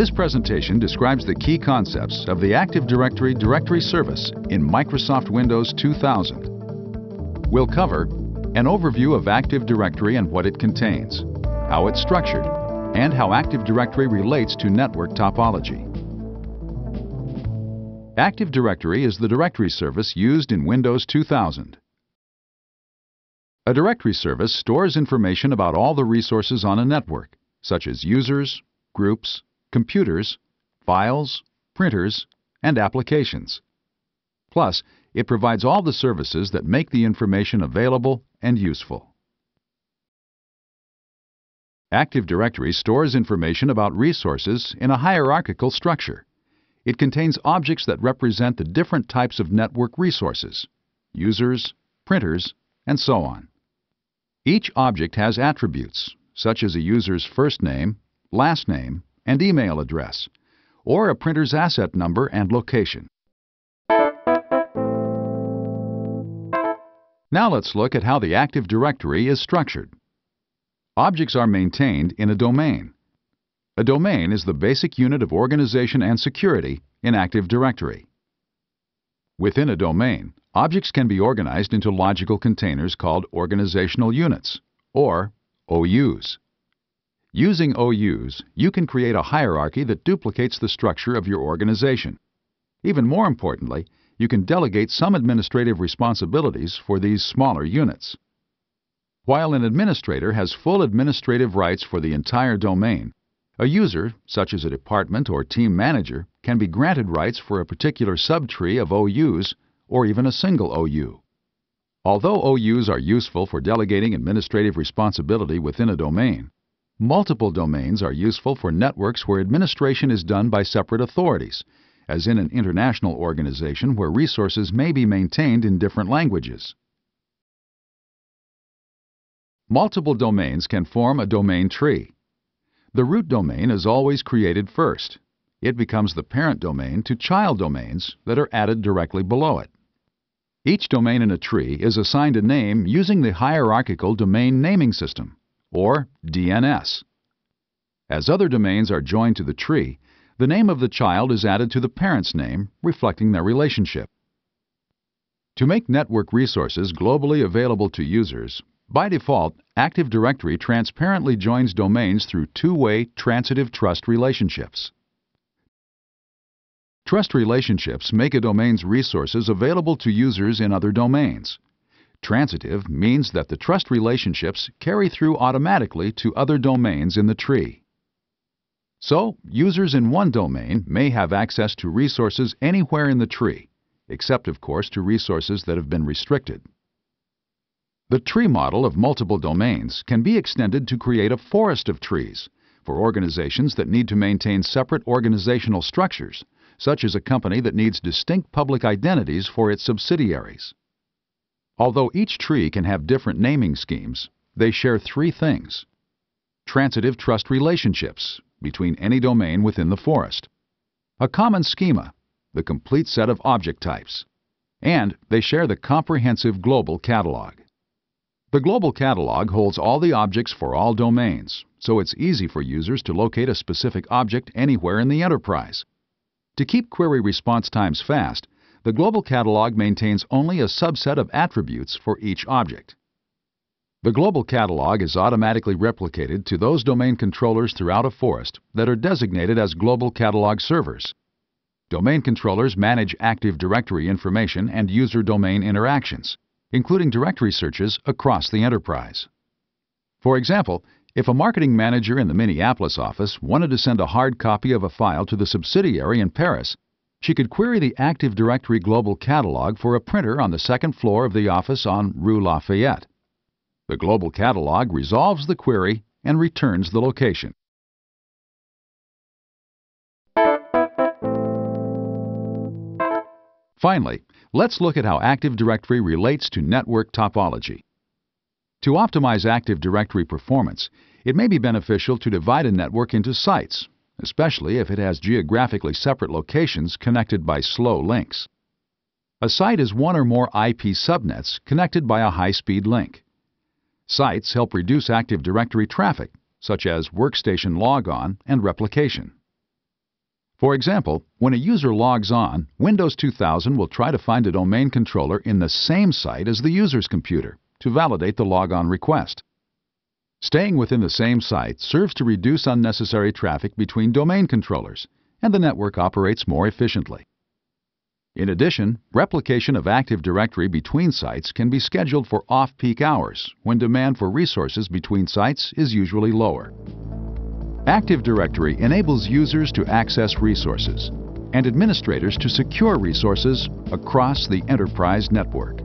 This presentation describes the key concepts of the Active Directory directory service in Microsoft Windows 2000. We'll cover an overview of Active Directory and what it contains, how it's structured, and how Active Directory relates to network topology. Active Directory is the directory service used in Windows 2000. A directory service stores information about all the resources on a network, such as users, groups, computers, files, printers, and applications. Plus, it provides all the services that make the information available and useful. Active Directory stores information about resources in a hierarchical structure. It contains objects that represent the different types of network resources, users, printers, and so on. Each object has attributes, such as a user's first name, last name, and email address, or a printer's asset number and location. Now let's look at how the Active Directory is structured. Objects are maintained in a domain. A domain is the basic unit of organization and security in Active Directory. Within a domain, objects can be organized into logical containers called organizational units, or OUs. Using OUs, you can create a hierarchy that duplicates the structure of your organization. Even more importantly, you can delegate some administrative responsibilities for these smaller units. While an administrator has full administrative rights for the entire domain, a user, such as a department or team manager, can be granted rights for a particular subtree of OUs or even a single OU. Although OUs are useful for delegating administrative responsibility within a domain, multiple domains are useful for networks where administration is done by separate authorities, as in an international organization where resources may be maintained in different languages. Multiple domains can form a domain tree. The root domain is always created first. It becomes the parent domain to child domains that are added directly below it. Each domain in a tree is assigned a name using the Hierarchical Domain Naming System, or DNS. As other domains are joined to the tree, the name of the child is added to the parent's name, reflecting their relationship. To make network resources globally available to users, by default, Active Directory transparently joins domains through two-way transitive trust relationships. Trust relationships make a domain's resources available to users in other domains. Transitive means that the trust relationships carry through automatically to other domains in the tree. So, users in one domain may have access to resources anywhere in the tree, except of course to resources that have been restricted. The tree model of multiple domains can be extended to create a forest of trees for organizations that need to maintain separate organizational structures, such as a company that needs distinct public identities for its subsidiaries. Although each tree can have different naming schemes, they share three things: transitive trust relationships between any domain within the forest, a common schema, the complete set of object types, and they share the comprehensive global catalog. The global catalog holds all the objects for all domains, so it's easy for users to locate a specific object anywhere in the enterprise. To keep query response times fast, the global catalog maintains only a subset of attributes for each object. The global catalog is automatically replicated to those domain controllers throughout a forest that are designated as global catalog servers. Domain controllers manage Active Directory information and user domain interactions, including directory searches across the enterprise. For example, if a marketing manager in the Minneapolis office wanted to send a hard copy of a file to the subsidiary in Paris, she could query the Active Directory Global Catalog for a printer on the second floor of the office on Rue Lafayette. The Global Catalog resolves the query and returns the location. Finally, let's look at how Active Directory relates to network topology. To optimize Active Directory performance, it may be beneficial to divide a network into sites, especially if it has geographically separate locations connected by slow links. A site is one or more IP subnets connected by a high-speed link. Sites help reduce Active Directory traffic, such as workstation logon and replication. For example, when a user logs on, Windows 2000 will try to find a domain controller in the same site as the user's computer to validate the logon request. Staying within the same site serves to reduce unnecessary traffic between domain controllers, and the network operates more efficiently. In addition, replication of Active Directory between sites can be scheduled for off-peak hours when demand for resources between sites is usually lower. Active Directory enables users to access resources and administrators to secure resources across the enterprise network.